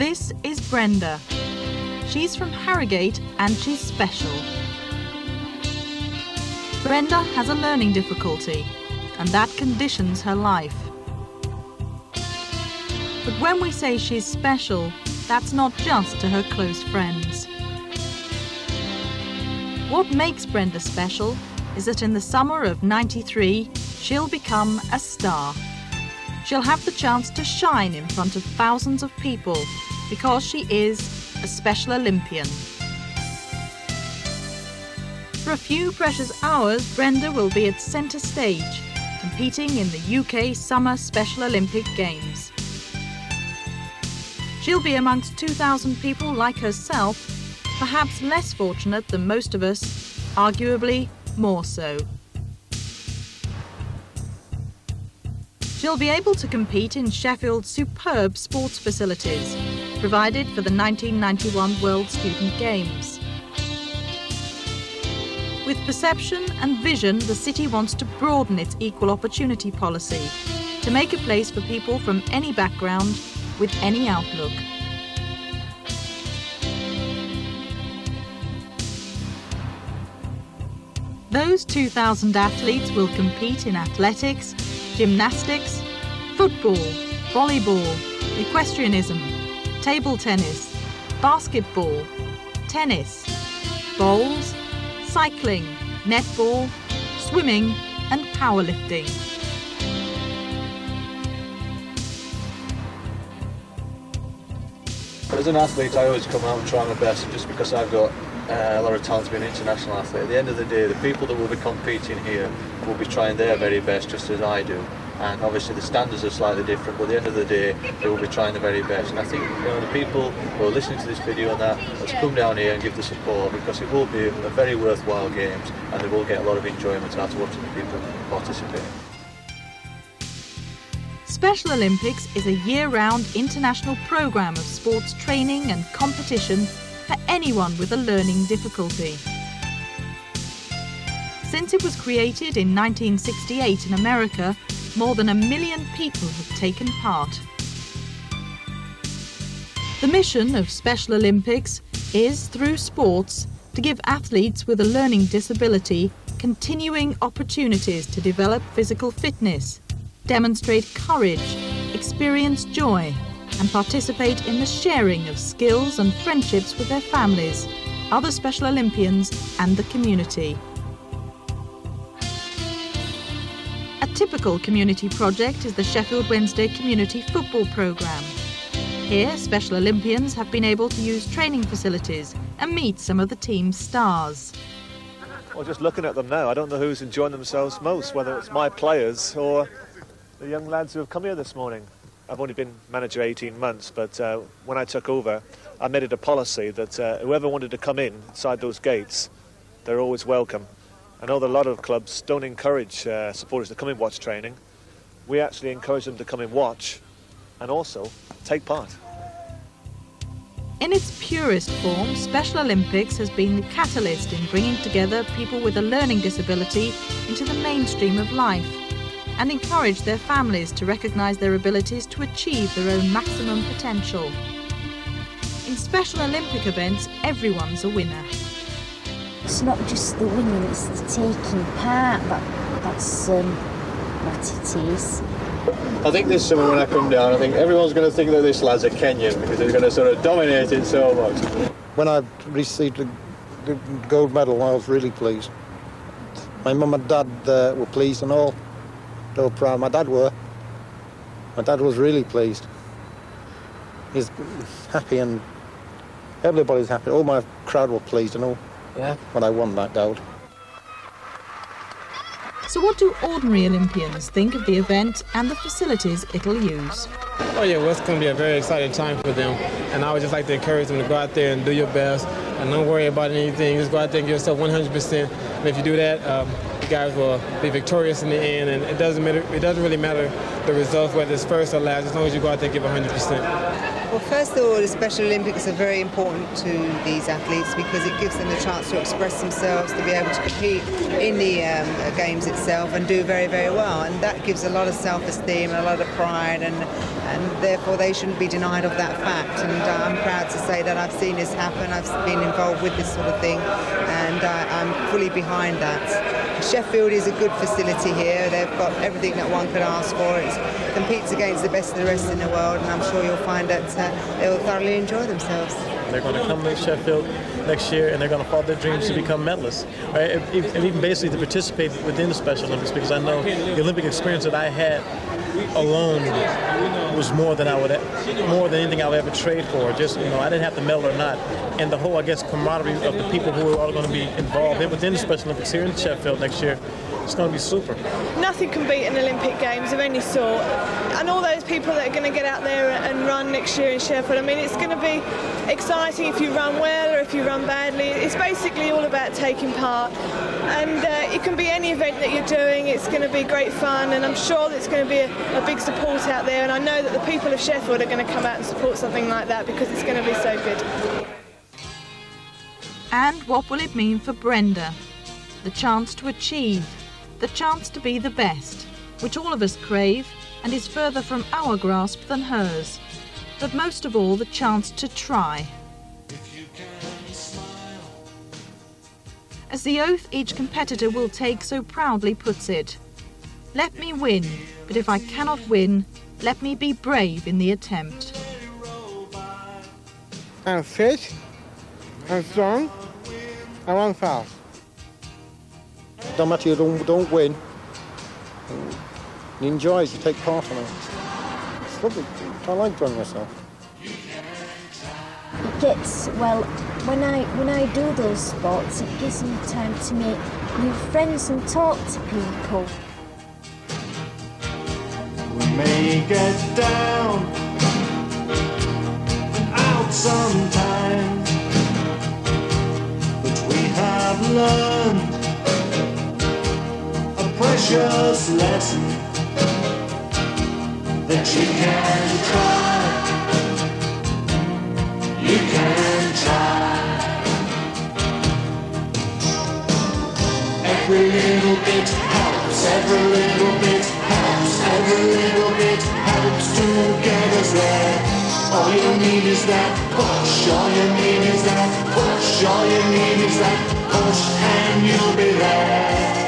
This is Brenda. She's from Harrogate and she's special. Brenda has a learning difficulty and that conditions her life. But when we say she's special, that's not just to her close friends. What makes Brenda special is that in the summer of '93, she'll become a star. She'll have the chance to shine in front of thousands of people because she is a Special Olympian. For a few precious hours, Brenda will be at centre stage, competing in the UK Summer Special Olympic Games. She'll be amongst 2,000 people like herself, perhaps less fortunate than most of us, arguably more so. She'll be able to compete in Sheffield's superb sports facilities, provided for the 1991 World Student Games. With perception and vision, the city wants to broaden its equal opportunity policy to make a place for people from any background with any outlook. Those 2,000 athletes will compete in athletics, gymnastics, football, volleyball, equestrianism, table tennis, basketball, tennis, bowls, cycling, netball, swimming and powerlifting. As an athlete, I always come out and try my best just because I've got a lot of talent to be an international athlete. At the end of the day, the people that will be competing here will be trying their very best just as I do. And obviously the standards are slightly different, but at the end of the day, they will be trying their very best. And I think the people who are listening to this video and that, let's come down here and give the support because it will be a very worthwhile games and they will get a lot of enjoyment out of watching the people participate. Special Olympics is a year-round international programme of sports training and competition for anyone with a learning difficulty. Since it was created in 1968 in America, more than 1 million people have taken part. The mission of Special Olympics is, through sports, to give athletes with a learning disability continuing opportunities to develop physical fitness, demonstrate courage, experience joy, and participate in the sharing of skills and friendships with their families, other Special Olympians, and the community. A typical community project is the Sheffield Wednesday Community Football Programme. Here, Special Olympians have been able to use training facilities and meet some of the team's stars. Well, just looking at them now, I don't know who's enjoying themselves most, whether it's my players or the young lads who have come here this morning. I've only been manager 18 months, but when I took over, I made it a policy that whoever wanted to come in inside those gates, they're always welcome. I know that a lot of clubs don't encourage supporters to come and watch training. We actually encourage them to come and watch and also take part. In its purest form, Special Olympics has been the catalyst in bringing together people with a learning disability into the mainstream of life and encourage their families to recognise their abilities to achieve their own maximum potential. In Special Olympic events, everyone's a winner. It's not just the winning, it's the taking part. That's what it is. I think this summer when I come down, I think everyone's going to think that this lad's a Kenyan because they're going to sort of dominate it so much. When I received the gold medal, I was really pleased. My mum and dad were pleased and all. They were proud. My dad were. My dad was really pleased. He's happy and everybody's happy. All my crowd were pleased and all. Yeah. When I won that gold. So what do ordinary Olympians think of the event and the facilities it'll use? Oh yeah, well it's going to be a very exciting time for them, and I would just like to encourage them to go out there and do your best and don't worry about anything. Just go out there and give yourself 100%, and if you do that, you guys will be victorious in the end, and it doesn't really matter the results, whether it's first or last, as long as you go out there and give 100%. Well, first of all, the Special Olympics are very important to these athletes because it gives them the chance to express themselves, to be able to compete in the games itself and do very, very well. And that gives a lot of self-esteem and a lot of pride, and therefore they shouldn't be denied of that fact. And I'm proud to say that I've seen this happen. I've been involved with this sort of thing, and I'm fully behind that. Sheffield is a good facility here. They've got everything that one could ask for. It competes against the best of the rest in the world, and I'm sure you'll find that they'll thoroughly enjoy themselves. They're going to come to Sheffield next year, and they're going to follow their dreams to become medalists, right? And even basically to participate within the Special Olympics, because I know the Olympic experience that I had alone was more than anything I would ever trade for. Just, I didn't have to medal or not. And the whole, I guess, camaraderie of the people who are all going to be involved within the Special Olympics here in Sheffield next year, it's going to be super. Nothing can beat an Olympic Games of any sort. And all those people that are going to get out there and run next year in Sheffield, I mean, it's going to be exciting if you run well or if you run badly. It's basically all about taking part. And it can be any event that you're doing. It's going to be great fun, and I'm sure there's going to be a big support out there. And I know that the people of Sheffield are going to come out and support something like that because it's going to be so good. And what will it mean for Brenda? The chance to achieve, the chance to be the best, which all of us crave and is further from our grasp than hers. But most of all, the chance to try. As the oath each competitor will take so proudly puts it, let me win, but if I cannot win, let me be brave in the attempt. I'm fit, I'm strong, I run fast. Don't matter you don't win. You enjoy it, you take part in it. It's lovely. I like running myself. It gets, well, when I do those sports, it gives me time to make new friends and talk to people. We may get down and out sometimes, but we have learned a precious lesson that you can try. You can try. Every little bit helps, every little bit helps, every little bit helps to get us there. All you need is that push, all you need is that push, all you need is that push, and you'll be there.